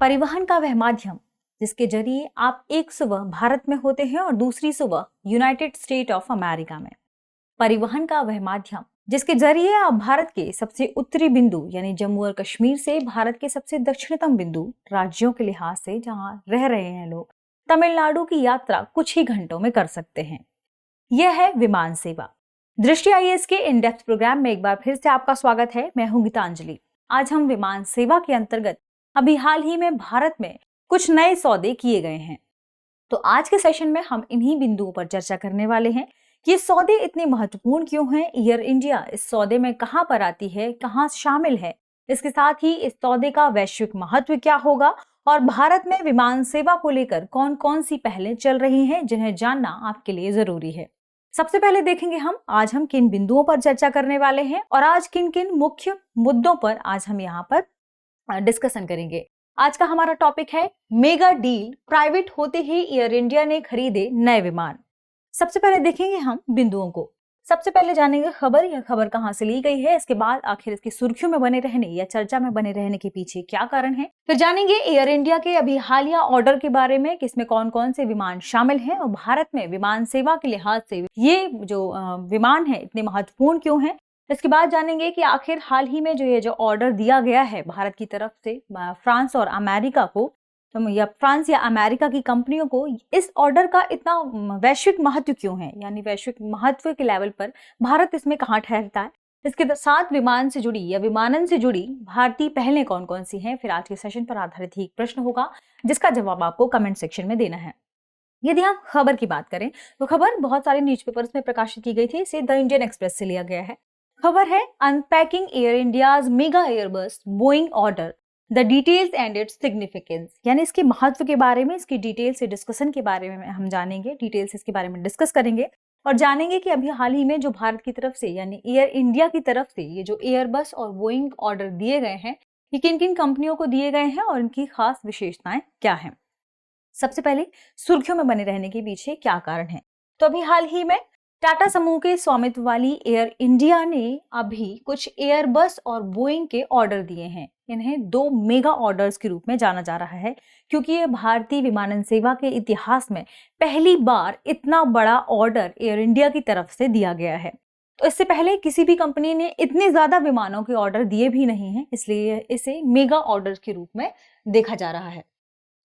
परिवहन का वह माध्यम जिसके जरिए आप एक सुबह भारत में होते हैं और दूसरी सुबह यूनाइटेड स्टेट ऑफ अमेरिका में। परिवहन का वह माध्यम जिसके जरिए आप भारत के सबसे उत्तरी बिंदु यानी जम्मू और कश्मीर से भारत के सबसे दक्षिणतम बिंदु राज्यों के लिहाज से जहां रह रहे हैं लोग, तमिलनाडु की यात्रा कुछ ही घंटों में कर सकते हैं। यह है विमान सेवा। दृष्टि आईएएस के इन डेप्थ प्रोग्राम में एक बार फिर से आपका स्वागत है। मैं हूं गीतांजलि। आज हम विमान सेवा के अंतर्गत अभी हाल ही में भारत में कुछ नए सौदे किए गए हैं। तो आज के सेशन में हम इन्हीं बिंदुओं पर चर्चा करने वाले हैं कि ये सौदे इतने महत्वपूर्ण क्यों हैं, एयर इंडिया इस सौदे में कहां पर आती है, कहां शामिल है, इसके साथ ही इस सौदे का वैश्विक महत्व क्या होगा और भारत में विमान सेवा को लेकर कौन कौन सी पहलें चल रही हैं जिन्हें जानना आपके लिए जरूरी है। सबसे पहले देखेंगे हम किन बिंदुओं पर चर्चा करने वाले हैं और आज किन किन मुख्य मुद्दों पर आज हम यहाँ पर डिस्कशन करेंगे। आज का हमारा टॉपिक है मेगा डील, प्राइवेट होते ही एयर इंडिया ने खरीदे नए विमान। सबसे पहले देखेंगे हम बिंदुओं को। सबसे पहले जानेंगे यह खबर कहां से ली गई है, इसके बाद आखिर इसकी सुर्खियों में बने रहने या चर्चा में बने रहने के पीछे क्या कारण है। फिर जानेंगे एयर इंडिया के अभी हालिया ऑर्डर के बारे में, किसमें कौन कौन से विमान शामिल हैं और भारत में विमान सेवा के लिहाज से ये जो विमान है इतने महत्वपूर्ण क्यों है। इसके बाद जानेंगे कि आखिर हाल ही में जो ऑर्डर दिया गया है भारत की तरफ से फ्रांस और अमेरिका को, या फ्रांस या अमेरिका की कंपनियों को, इस ऑर्डर का इतना वैश्विक महत्व क्यों है, यानी वैश्विक महत्व के लेवल पर भारत इसमें कहाँ ठहरता है। इसके साथ विमान से जुड़ी या विमानन से जुड़ी भारतीय पहलें कौन कौन सी हैं। फिर आज के सेशन पर आधारित ही एक प्रश्न होगा जिसका जवाब आपको कमेंट सेक्शन में देना है। यदि हम खबर की बात करें तो खबर बहुत सारे न्यूज़पेपर्स में प्रकाशित की गई थी, इसे द इंडियन एक्सप्रेस से लिया गया है। खबर है unpacking air India's mega Airbus Boeing order, the details and its significance, यानी इसके महत्व के बारे में, इसकी डिटेल से डिस्कशन के बारे में हम जानेंगे, डिटेल्स इसके बारे में डिस्कस करेंगे और जानेंगे कि अभी हाल ही में जो भारत की तरफ से यानी एयर इंडिया की तरफ से ये जो एयरबस और बोइंग ऑर्डर दिए गए हैं ये किन किन कंपनियों को दिए गए हैं और इनकी खास विशेषताएं क्या हैं। सबसे पहले सुर्खियों में बने रहने के पीछे क्या कारण है। तो अभी हाल ही में टाटा समूह के स्वामित्व वाली एयर इंडिया ने अभी कुछ एयरबस और बोइंग के ऑर्डर दिए हैं। इन्हें 2 मेगा ऑर्डर्स के रूप में जाना जा रहा है क्योंकि ये भारतीय विमानन सेवा के इतिहास में पहली बार इतना बड़ा ऑर्डर एयर इंडिया की तरफ से दिया गया है। तो इससे पहले किसी भी कंपनी ने इतने ज्यादा विमानों के ऑर्डर दिए भी नहीं हैं, इसलिए इसे मेगा ऑर्डर के रूप में देखा जा रहा है।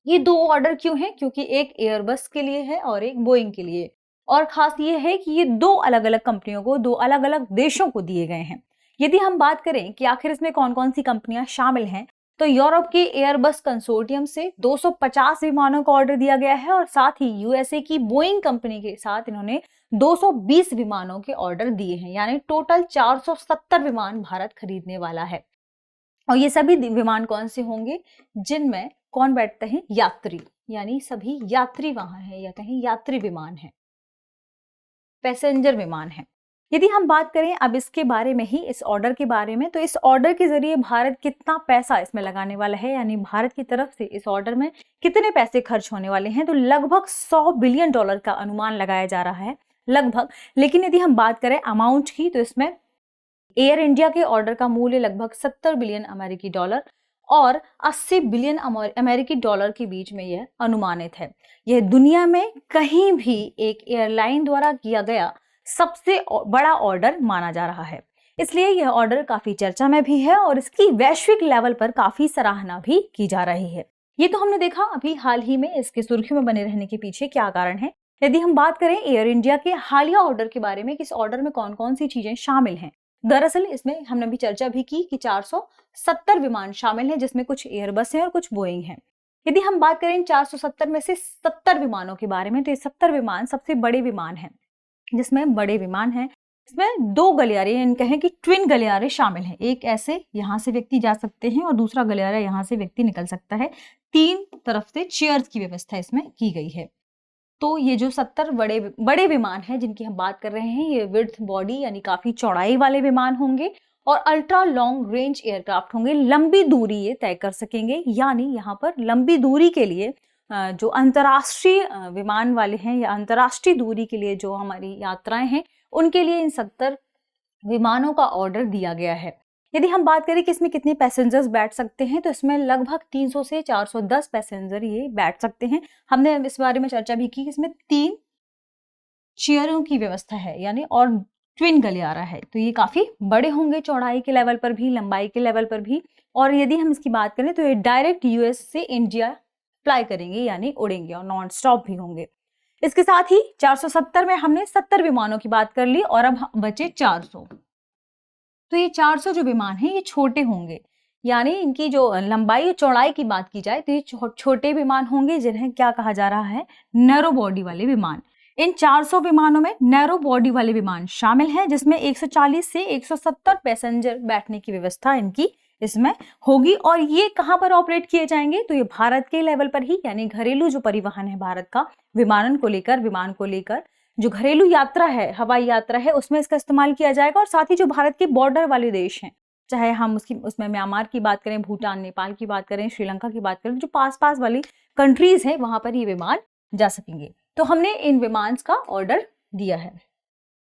ये 2 ऑर्डर क्यों हैं? क्योंकि एक एयरबस के लिए है और एक बोइंग के लिए। और खास ये है कि ये 2 अलग अलग कंपनियों को 2 अलग अलग देशों को दिए गए हैं। यदि हम बात करें कि आखिर इसमें कौन कौन सी कंपनियां शामिल हैं, तो यूरोप के एयरबस कंसोर्टियम से 250 विमानों का ऑर्डर दिया गया है और साथ ही यूएसए की बोइंग कंपनी के साथ इन्होंने 220 विमानों के ऑर्डर दिए हैं, यानी टोटल 470 विमान भारत खरीदने वाला है। और ये सभी विमान कौन से होंगे? जिनमें कौन बैठते हैं? यात्री, यानी सभी यात्री वहां है या कहीं यात्री विमान है, पैसेंजर विमान है। यदि हम बात करें अब इसके बारे में ही, इस ऑर्डर के बारे में, तो इस ऑर्डर के जरिए भारत कितना पैसा इसमें लगाने वाला है, यानी भारत की तरफ से इस ऑर्डर में कितने पैसे खर्च होने वाले हैं, तो लगभग $100 बिलियन का अनुमान लगाया जा रहा है, लगभग। लेकिन यदि हम बात करें अमाउंट की, तो इसमें एयर इंडिया के ऑर्डर का मूल्य लगभग 70 बिलियन अमेरिकी डॉलर और 80 बिलियन अमेरिकी डॉलर के बीच में यह अनुमानित है। यह दुनिया में कहीं भी एक एयरलाइन द्वारा किया गया सबसे बड़ा ऑर्डर माना जा रहा है, इसलिए यह ऑर्डर काफी चर्चा में भी है और इसकी वैश्विक लेवल पर काफी सराहना भी की जा रही है। ये तो हमने देखा अभी हाल ही में इसके सुर्खियों में बने रहने के पीछे क्या कारण है। यदि हम बात करें एयर इंडिया के हालिया ऑर्डर के बारे में, किस ऑर्डर में कौन कौन सी चीजें शामिल हैं, दरअसल इसमें हमने भी चर्चा भी की कि 470 विमान शामिल हैं, जिसमें कुछ एयरबस हैं और कुछ बोइंग हैं। यदि हम बात करें इन 470 में से 70 विमानों के बारे में, तो ये 70 विमान सबसे बड़े विमान हैं, जिसमें बड़े विमान हैं इसमें 2 गलियारे, यानी कहें कि ट्विन गलियारे शामिल हैं। एक ऐसे यहाँ से व्यक्ति जा सकते हैं और दूसरा गलियारा यहाँ से व्यक्ति निकल सकता है। 3 तरफ से चेयर्स की व्यवस्था इसमें की गई है। तो ये जो 70 बड़े विमान हैं जिनकी हम बात कर रहे हैं, ये विड्थ बॉडी यानी काफी चौड़ाई वाले विमान होंगे और अल्ट्रा लॉन्ग रेंज एयरक्राफ्ट होंगे। लंबी दूरी ये तय कर सकेंगे, यानी यहाँ पर लंबी दूरी के लिए जो अंतर्राष्ट्रीय विमान वाले हैं या अंतर्राष्ट्रीय दूरी के लिए जो हमारी यात्राएं हैं, उनके लिए इन 70 विमानों का ऑर्डर दिया गया है। यदि हम बात करें कि इसमें कितने पैसेंजर्स बैठ सकते हैं, तो इसमें लगभग 300 से 410 पैसेंजर ये बैठ सकते हैं। हमने इस बारे में चर्चा भी की, इसमें 3 चेयरों की व्यवस्था है, यानी और ट्विन गलियारा है, तो ये काफी बड़े होंगे चौड़ाई के लेवल पर भी, लंबाई के लेवल पर भी। और यदि हम इसकी बात करें तो ये डायरेक्ट यूएस से इंडिया फ्लाई करेंगे, यानी उड़ेंगे और नॉन स्टॉप भी होंगे। इसके साथ ही 470 में हमने 70 विमानों की बात कर ली और अब बचे 400। तो ये 400 जो विमान हैं ये छोटे होंगे, यानी इनकी जो लंबाई और चौड़ाई की बात की जाए तो ये छोटे विमान होंगे, जिन्हें क्या कहा जा रहा है, नैरो बॉडी वाले विमान। इन 400 विमानों में नैरो बॉडी वाले विमान शामिल हैं, जिसमें 140 से 170 पैसेंजर बैठने की व्यवस्था इनकी इसमें होगी। और ये कहां पर ऑपरेट किए जाएंगे, तो ये भारत के लेवल पर ही, यानी घरेलू जो परिवहन है भारत का विमान को लेकर जो घरेलू यात्रा है, हवाई यात्रा है, उसमें इसका इस्तेमाल किया जाएगा। और साथ ही जो भारत के बॉर्डर वाले देश हैं, चाहे हम उसमें म्यांमार की बात करें, भूटान, नेपाल की बात करें, श्रीलंका की बात करें, जो पास वाली कंट्रीज हैं वहां पर ये विमान जा सकेंगे। तो हमने इन विमान का ऑर्डर दिया है।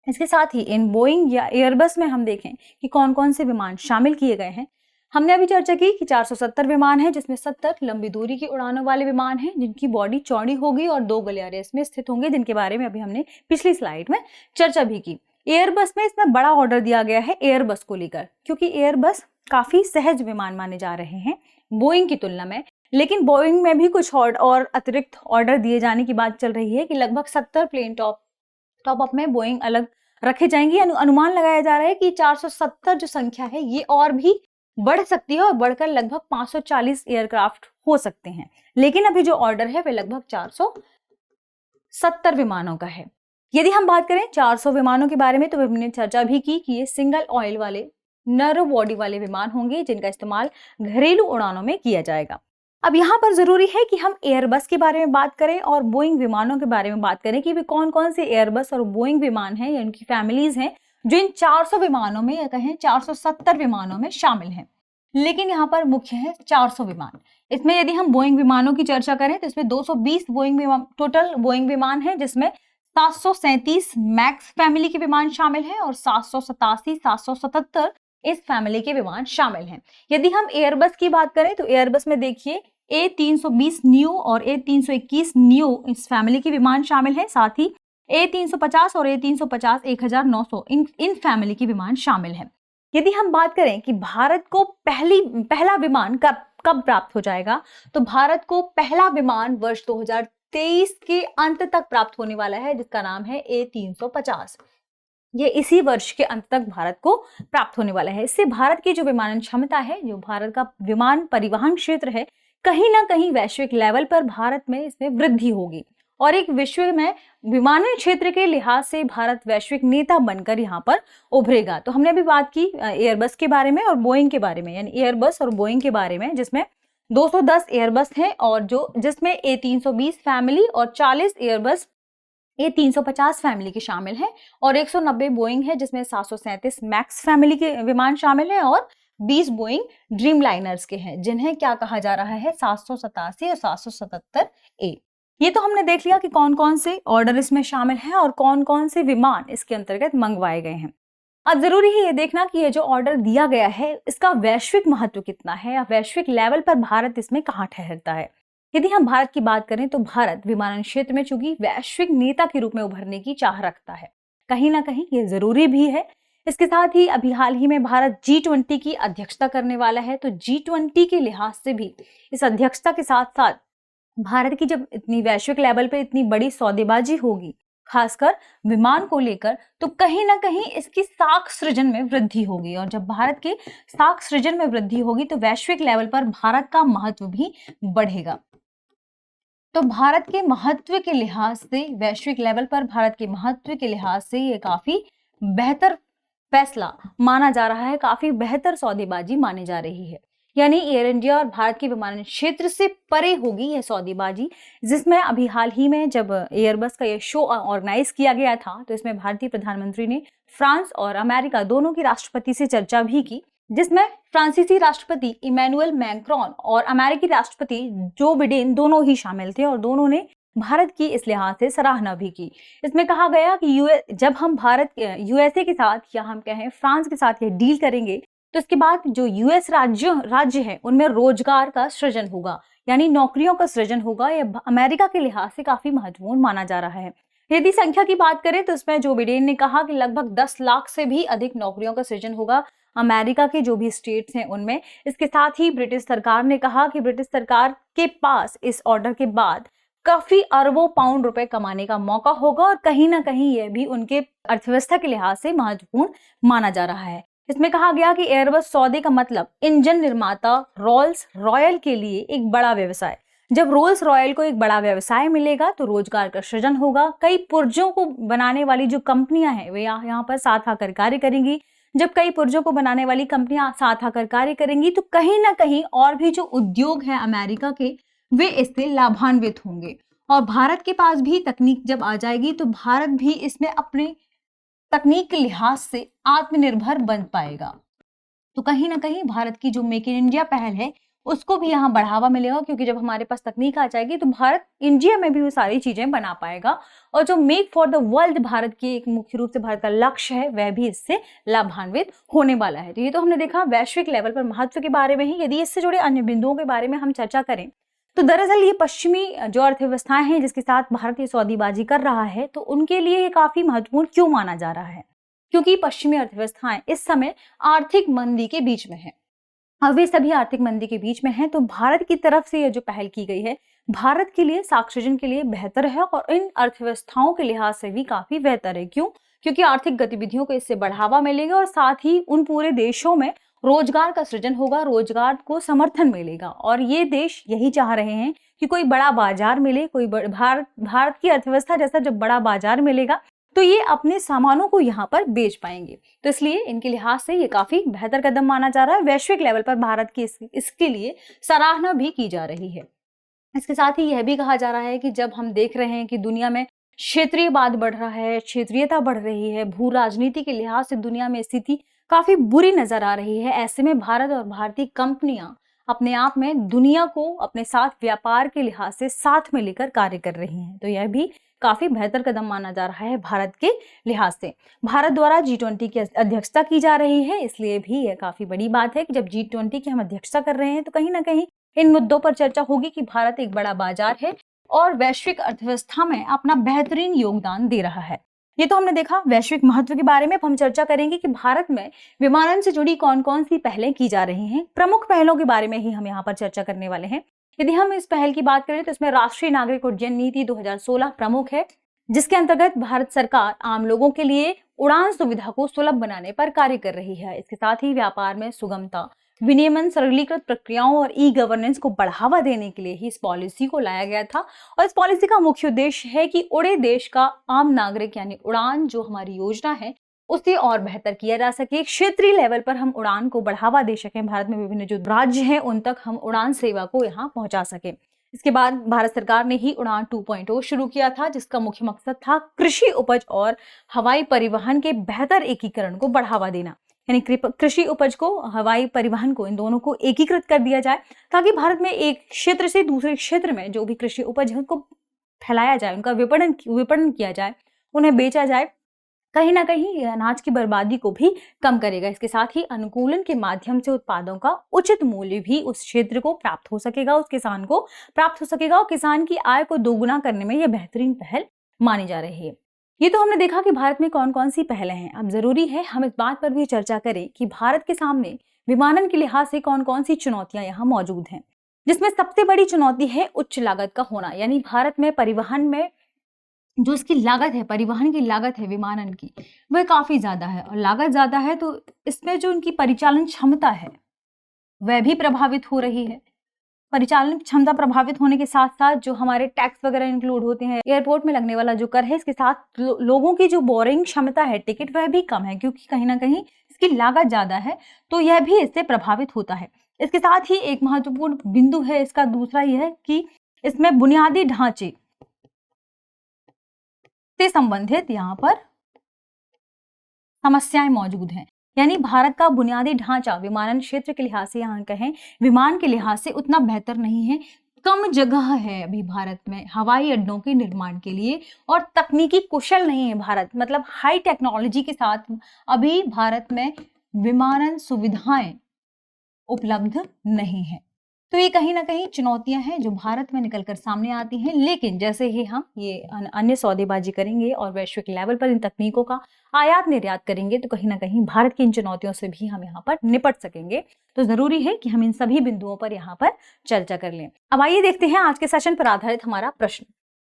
इसके साथ ही इन बोइंग या एयरबस में हम देखें कि कौन कौन से विमान शामिल किए गए हैं। हमने अभी चर्चा की कि 470 विमान हैं, जिसमें 70 लंबी दूरी की उड़ानों वाले विमान हैं, जिनकी बॉडी चौड़ी होगी और 2 गलियारे इसमें स्थित होंगे, जिनके बारे में अभी हमने पिछली स्लाइड में चर्चा भी की। एयरबस में इसमें बड़ा ऑर्डर दिया गया है एयरबस को लेकर, क्योंकि एयरबस काफी सहज विमान माने जा रहे हैं बोइंग की तुलना में। लेकिन बोइंग में भी कुछ और अतिरिक्त ऑर्डर दिए जाने की बात चल रही है कि लगभग 70 प्लेन टॉप अप में बोइंग अलग रखे जाएंगे। अनुमान लगाया जा रहा है कि 470 जो संख्या है ये और भी बढ़ सकती है और बढ़कर लगभग 540 एयरक्राफ्ट हो सकते हैं। लेकिन अभी जो ऑर्डर है वह लगभग 470 विमानों का है। यदि हम बात करें 400 विमानों के बारे में, तो हमने चर्चा भी की कि ये सिंगल ऑयल वाले नैरो बॉडी वाले विमान होंगे, जिनका इस्तेमाल घरेलू उड़ानों में किया जाएगा। अब यहाँ पर जरूरी है कि हम एयरबस के बारे में बात करें और बोइंग विमानों के बारे में बात करें कि वे कौन कौन से एयरबस और बोइंग विमान हैं या उनकी फैमिलीज हैं जो इन 400 विमानों में या कहें 470 विमानों में शामिल हैं। लेकिन यहाँ पर मुख्य है 400 विमान। इसमें यदि हम बोइंग विमानों की चर्चा करें तो इसमें 220 टोटल बोइंग विमान है, जिसमें 737 मैक्स फैमिली के विमान शामिल हैं और 777 इस फैमिली के विमान शामिल हैं। यदि हम एयरबस की बात करें तो एयरबस में देखिए A320 न्यू और A321 न्यू इस फैमिली के विमान शामिल हैं। साथ ही A350 और A350 1900 इन फैमिली के विमान शामिल हैं। यदि हम बात करें कि भारत को पहला विमान कब प्राप्त हो जाएगा, तो भारत को पहला विमान वर्ष 2023 के अंत तक प्राप्त होने वाला है, जिसका नाम है A350। ये इसी वर्ष के अंत तक भारत को प्राप्त होने वाला है। इससे भारत की जो विमानन क्षमता है, जो भारत का विमान परिवहन क्षेत्र है, कहीं ना कहीं वैश्विक लेवल पर भारत में इसमें वृद्धि होगी और एक विश्व में विमानन क्षेत्र के लिहाज से भारत वैश्विक नेता बनकर यहाँ पर उभरेगा। तो हमने अभी बात की एयरबस के बारे में और बोइंग के बारे में, यानी एयरबस और बोइंग के बारे में, जिसमें 210 एयरबस हैं और जिसमें A320 फैमिली और 40 एयरबस A350 फैमिली के शामिल हैं और 190 बोइंग है, जिसमें 737 मैक्स फैमिली के विमान शामिल हैं और 20 बोइंग ड्रीम लाइनर्स के हैं, जिन्हें क्या कहा जा रहा है 787 और 777A। ये तो हमने देख लिया कि कौन कौन से ऑर्डर इसमें शामिल हैं और कौन कौन से विमान इसके अंतर्गत मंगवाए गए हैं। अब जरूरी है ये देखना कि ये जो ऑर्डर दिया गया है इसका वैश्विक महत्व कितना है या वैश्विक लेवल पर भारत इसमें कहाँ ठहरता है। यदि हम भारत की बात करें तो भारत विमानन क्षेत्र में चूंकि वैश्विक नेता के रूप में उभरने की चाह रखता है, कहीं ना कहीं ये जरूरी भी है। इसके साथ ही अभी हाल ही में भारत G20 की अध्यक्षता करने वाला है, तो G20 के लिहाज से भी इस अध्यक्षता के साथ साथ भारत की जब इतनी वैश्विक लेवल पे इतनी बड़ी सौदेबाजी होगी, खासकर विमान को लेकर, तो कहीं ना कहीं इसकी साख सृजन में वृद्धि होगी और जब भारत के साख सृजन में वृद्धि होगी तो वैश्विक लेवल पर भारत का महत्व भी बढ़ेगा। तो भारत के महत्व के लिहाज से, वैश्विक लेवल पर भारत के महत्व के लिहाज से ये काफी बेहतर फैसला माना जा रहा है, काफी बेहतर सौदेबाजी मानी जा रही है। यानी एयर इंडिया और भारत के विमानन क्षेत्र से परे होगी यह सौदेबाजी, जिसमें अभी हाल ही में जब एयरबस का यह शो ऑर्गेनाइज किया गया था तो इसमें भारतीय प्रधानमंत्री ने फ्रांस और अमेरिका दोनों की राष्ट्रपति से चर्चा भी की, जिसमें फ्रांसीसी राष्ट्रपति इमैनुअल मैक्रोन और अमेरिकी राष्ट्रपति जो बिडेन दोनों ही शामिल थे और दोनों ने भारत की इस लिहाज से सराहना भी की। इसमें कहा गया कि जब हम भारत USA के साथ या हम कहें फ्रांस के साथ ये डील करेंगे तो इसके बाद जो यूएस राज्य है उनमें रोजगार का सृजन होगा, यानी नौकरियों का सृजन होगा। यह अमेरिका के लिहाज से काफी महत्वपूर्ण माना जा रहा है। यदि संख्या की बात करें तो इसमें जो बिडेन ने कहा कि लगभग 10 लाख से भी अधिक नौकरियों का सृजन होगा अमेरिका के जो भी स्टेट्स हैं उनमें। इसके साथ ही ब्रिटिश सरकार ने कहा कि ब्रिटिश सरकार के पास इस ऑर्डर के बाद काफी अरबों पाउंड रुपए कमाने का मौका होगा और कहीं ना कहीं यह भी उनके अर्थव्यवस्था के लिहाज से महत्वपूर्ण माना जा रहा है। इसमें कहा गया कि एयरबस सौदे का मतलब इंजन निर्माता रोल्स रॉयल के लिए एक बड़ा व्यवसाय। जब रोल्स रॉयल को एक बड़ा व्यवसाय मिलेगा तो रोजगार का सृजन होगा। कई पुर्जों को बनाने वाली जो कंपनियां हैं वे यहाँ पर साथ आकर कार्य करेंगी। जब कई पुर्जों को बनाने वाली कंपनियां साथ आकर कार्य करेंगी तो कहीं ना कहीं और भी जो उद्योग है अमेरिका के वे इससे लाभान्वित होंगे। और भारत के पास भी तकनीक जब आ जाएगी तो भारत भी इसमें अपने तकनीक के लिहाज से आत्मनिर्भर बन पाएगा। तो कहीं ना कहीं भारत की जो मेक इन इंडिया पहल है उसको भी यहाँ बढ़ावा मिलेगा, क्योंकि जब हमारे पास तकनीक आ जाएगी तो भारत इंडिया में भी वो सारी चीजें बना पाएगा। और जो make for the world Bharat की एक मुख्य रूप से भारत का लक्ष्य है वह भी इससे लाभान्वित होने वाला है। तो ये तो हमने देखा वैश्विक लेवल पर महत्व के बारे में ही। यदि इससे जुड़े अन्य बिंदुओं के बारे में हम चर्चा करें तो दरअसल ये पश्चिमी जो अर्थव्यवस्थाएं हैं जिसके साथ भारत ये सौदेबाजी कर रहा है तो उनके लिए ये काफी महत्वपूर्ण क्यों माना जा रहा है, क्योंकि पश्चिमी अर्थव्यवस्थाएं इस समय आर्थिक मंदी के बीच में है। अब वे सभी आर्थिक मंदी के बीच में हैं तो भारत की तरफ से ये जो पहल की गई है भारत के लिए साक्षरजन के लिए बेहतर है और इन अर्थव्यवस्थाओं के लिहाज से भी काफी बेहतर है। क्यों? क्योंकि आर्थिक गतिविधियों को इससे बढ़ावा मिलेगा और साथ ही उन पूरे देशों में रोजगार का सृजन होगा, रोजगार को समर्थन मिलेगा। और ये देश यही चाह रहे हैं कि कोई बड़ा बाजार मिले, कोई भारत की अर्थव्यवस्था जैसा जब बड़ा बाजार मिलेगा तो ये अपने सामानों को यहाँ पर बेच पाएंगे। तो इसलिए इनके लिहाज से ये काफी बेहतर कदम माना जा रहा है। वैश्विक लेवल पर भारत की इसके लिए सराहना भी की जा रही है। इसके साथ ही यह भी कहा जा रहा है कि जब हम देख रहे हैं कि दुनिया में क्षेत्रीयवाद बढ़ रहा है, क्षेत्रीयता बढ़ रही है, भू राजनीति के लिहाज से दुनिया में स्थिति काफी बुरी नजर आ रही है, ऐसे में भारत और भारतीय कंपनियां अपने आप में दुनिया को अपने साथ व्यापार के लिहाज से साथ में लेकर कार्य कर रही हैं। तो यह भी काफी बेहतर कदम माना जा रहा है भारत के लिहाज से। भारत द्वारा G20 की अध्यक्षता की जा रही है, इसलिए भी यह काफी बड़ी बात है कि जब G20 की हम अध्यक्षता कर रहे हैं तो कहीं ना कहीं इन मुद्दों पर चर्चा होगी कि भारत एक बड़ा बाजार है और वैश्विक अर्थव्यवस्था में अपना बेहतरीन योगदान दे रहा है। ये तो हमने देखा वैश्विक महत्व के बारे में। अब हम चर्चा करेंगे कि भारत में विमानन से जुड़ी कौन कौन सी पहलें की जा रही हैं। प्रमुख पहलों के बारे में ही हम यहाँ पर चर्चा करने वाले हैं। यदि हम इस पहल की बात करें तो इसमें राष्ट्रीय नागरिक उड्डयन नीति 2016 प्रमुख है, जिसके अंतर्गत भारत सरकार आम लोगों के लिए उड़ान सुविधा को सुलभ बनाने पर कार्य कर रही है। इसके साथ ही व्यापार में सुगमता, विनियमन, सरलीकृत प्रक्रियाओं और ई गवर्नेंस को बढ़ावा देने के लिए ही इस पॉलिसी को लाया गया था। और इस पॉलिसी का मुख्य उद्देश्य है कि उड़े देश का आम नागरिक यानी उड़ान जो हमारी योजना है उसे और बेहतर किया जा सके। क्षेत्रीय लेवल पर हम उड़ान को बढ़ावा दे सकें, भारत में विभिन्न जो राज्य हैं उन तक हम उड़ान सेवा को यहाँ पहुंचा सकें। इसके बाद भारत सरकार ने ही उड़ान 2.0 शुरू किया था, जिसका मुख्य मकसद था कृषि उपज और हवाई परिवहन के बेहतर एकीकरण को बढ़ावा देना। यानी कृषि उपज को, हवाई परिवहन को, इन दोनों को एकीकृत कर दिया जाए ताकि भारत में एक क्षेत्र से दूसरे क्षेत्र में जो भी कृषि उपज है उनको फैलाया जाए, उनका विपणन किया जाए, उन्हें बेचा जाए। कहीं ना कहीं अनाज की बर्बादी को भी कम करेगा। इसके साथ ही अनुकूलन के माध्यम से उत्पादों का उचित मूल्य भी उस क्षेत्र को प्राप्त हो सकेगा, उस किसान को प्राप्त हो सकेगा और किसान की आय को दोगुना करने में यह बेहतरीन पहल मानी जा रही है। ये तो हमने देखा कि भारत में कौन कौन सी पहलें हैं। अब जरूरी है हम इस बात पर भी चर्चा करें कि भारत के सामने विमानन के लिहाज से कौन कौन सी चुनौतियां यहाँ मौजूद हैं, जिसमें सबसे बड़ी चुनौती है उच्च लागत का होना। यानी भारत में परिवहन में जो इसकी लागत है, परिवहन की लागत है विमानन की, वह काफी ज्यादा है और लागत ज्यादा है तो इसमें जो इनकी परिचालन क्षमता है वह भी प्रभावित हो रही है। परिचालन क्षमता प्रभावित होने के साथ साथ जो हमारे टैक्स वगैरह इंक्लूड होते हैं, एयरपोर्ट में लगने वाला जो कर है, इसके साथ लोगों की जो बोरिंग क्षमता है टिकट वह भी कम है, क्योंकि कहीं ना कहीं इसकी लागत ज्यादा है तो यह भी इससे प्रभावित होता है। इसके साथ ही एक महत्वपूर्ण बिंदु है इसका दूसरा यह है कि इसमें बुनियादी ढांचे से संबंधित यहाँ पर समस्याएं मौजूद हैं। यानी भारत का बुनियादी ढांचा विमानन क्षेत्र के लिहाज से, यहाँ कहें विमान के लिहाज से, उतना बेहतर नहीं है। कम जगह है अभी भारत में हवाई अड्डों के निर्माण के लिए और तकनीकी कुशल नहीं है भारत। मतलब हाई टेक्नोलॉजी के साथ अभी भारत में विमानन सुविधाएं उपलब्ध नहीं है। तो ये कहीं ना कहीं चुनौतियां हैं जो भारत में निकलकर सामने आती हैं, लेकिन जैसे ही हम ये अन्य सौदेबाजी करेंगे और वैश्विक लेवल पर इन तकनीकों का आयात निर्यात करेंगे तो कहीं ना कहीं भारत की इन चुनौतियों से भी हम यहाँ पर निपट सकेंगे। तो जरूरी है कि हम इन सभी बिंदुओं पर यहाँ पर चर्चा कर लें। अब आइए देखते हैं आज के सेशन पर आधारित हमारा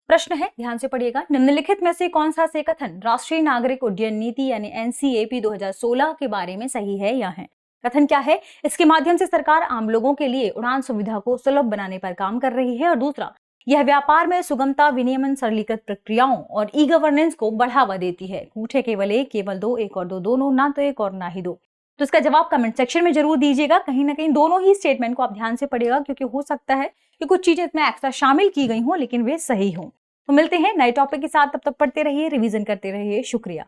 प्रश्न है, ध्यान से पढ़िएगा। निम्नलिखित में से कौन सा से कथन राष्ट्रीय नागरिक उड्डयन नीति यानी एनसीएपी 2016 के बारे में सही है या है? कथन क्या है? इसके माध्यम से सरकार आम लोगों के लिए उड़ान सुविधा को सुलभ बनाने पर काम कर रही है। और दूसरा, यह व्यापार में सुगमता, विनियमन, सरलीकृत प्रक्रियाओं और ई गवर्नेंस को बढ़ावा देती है। कूठे केवल एक, केवल दो, एक और दो, दोनों, ना तो एक और ना ही दो। तो इसका जवाब कमेंट सेक्शन में जरूर दीजिएगा। कहीं ना कहीं दोनों ही स्टेटमेंट को आप ध्यान से पढ़िएगा, क्योंकि हो सकता है कि कुछ चीजें इसमें एक्स्ट्रा शामिल की गई हों लेकिन वे सही हों। तो मिलते हैं नए टॉपिक के साथ, तब तक पढ़ते रहिए, रिवीजन करते रहिए। शुक्रिया।